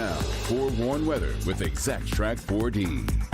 Now, forewarned weather with Exact Track 4D.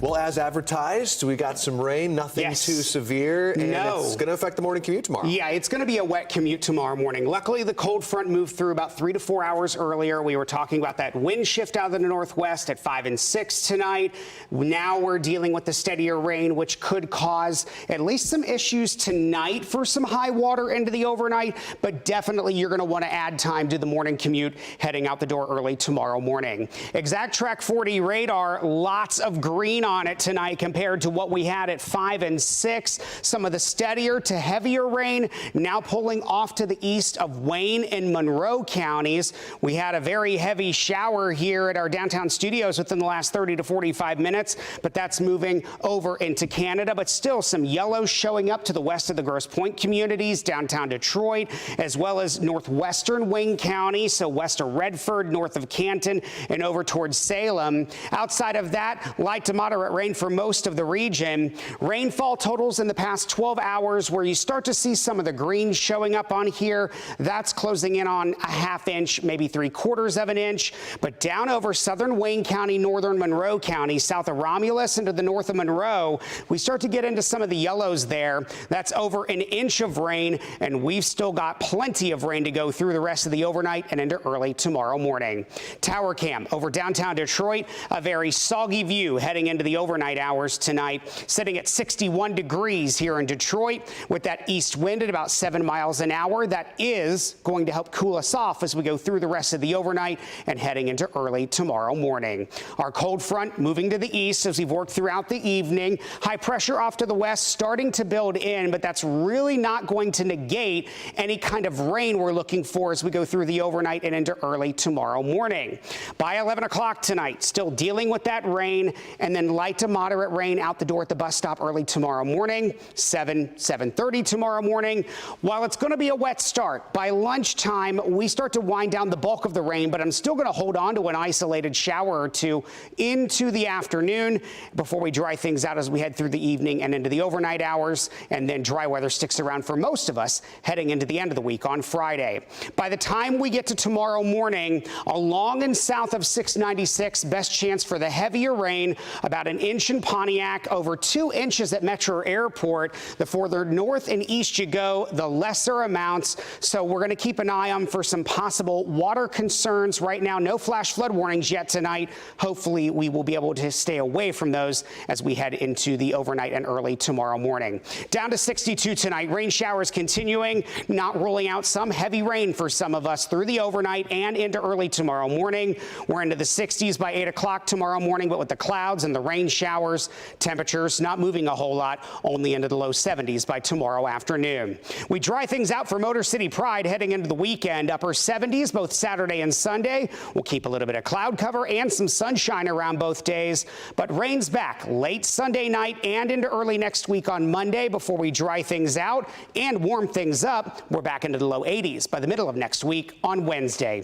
Well, as advertised, we got some rain, nothing too severe, and it's going to affect the morning commute tomorrow. Yeah, it's going to be a wet commute tomorrow morning. Luckily, the cold front moved through about 3 to 4 hours earlier. We were talking about that wind shift out of the northwest at 5 and 6 tonight. Now we're dealing with the steadier rain, which could cause at least some issues tonight for some high water into the overnight, but definitely you're going to want to add time to the morning commute heading out the door early tomorrow morning. Exact Track 4D radar, lots of green on it tonight compared to what we had at 5 and 6. Some of the steadier to heavier rain now pulling off to the east of Wayne and Monroe counties. We had a very heavy shower here at our downtown studios within the last 30 to 45 minutes, but that's moving over into Canada. But still some yellow showing up to the west of the Grosse Pointe communities, downtown Detroit, as well as northwestern Wayne County, so west of Redford, north of Canton, and over towards Salem. Outside of that, light to moderate rain for most of the region. Rainfall totals in the past 12 hours where you start to see some of the green showing up on here. That's closing in on a ½ inch, maybe 3/4 of an inch. But down over southern Wayne County, northern Monroe County, south of Romulus into the north of Monroe, we start to get into some of the yellows there. That's over an inch of rain, and we've still got plenty of rain to go through the rest of the overnight and into early tomorrow morning. Tower cam over downtown Detroit, a very soggy view heading into the overnight hours tonight, sitting at 61 degrees here in Detroit with that east wind at about 7 miles an hour. That is going to help cool us off as we go through the rest of the overnight and heading into early tomorrow morning. Our cold front moving to the east as we've worked throughout the evening. High pressure off to the west starting to build in, but that's really not going to negate any kind of rain we're looking for as we go through the overnight and into early tomorrow morning. By 11 o'clock tonight, still dealing with that rain, and then light to moderate rain out the door at the bus stop early tomorrow morning, 7:30 tomorrow morning. While it's going to be a wet start, by lunchtime, we start to wind down the bulk of the rain, but I'm still going to hold on to an isolated shower or two into the afternoon before we dry things out as we head through the evening and into the overnight hours, and then dry weather sticks around for most of us heading into the end of the week on Friday. By the time we get to tomorrow morning, along and south of 696, best chance for the heavier rain, about an inch in Pontiac, over 2 inches at Metro Airport. The further north and east you go, the lesser amounts. So we're going to keep an eye on for some possible water concerns. Right now, no flash flood warnings yet tonight. Hopefully, we will be able to stay away from those as we head into the overnight and early tomorrow morning. Down to 62 tonight. Rain showers continuing, not ruling out some heavy rain for some of us through the overnight and into early tomorrow morning. We're into the 60s by 8 o'clock tomorrow morning, but with the clouds and the rain showers, temperatures not moving a whole lot, only into the low 70s by tomorrow afternoon. We dry things out for Motor City Pride heading into the weekend. Upper 70s both Saturday and Sunday. We'll keep a little bit of cloud cover and some sunshine around both days, but rain's back late Sunday night and into early next week on Monday before we dry things out and warm things up. We're back into the low 80s by the middle of next week on Wednesday.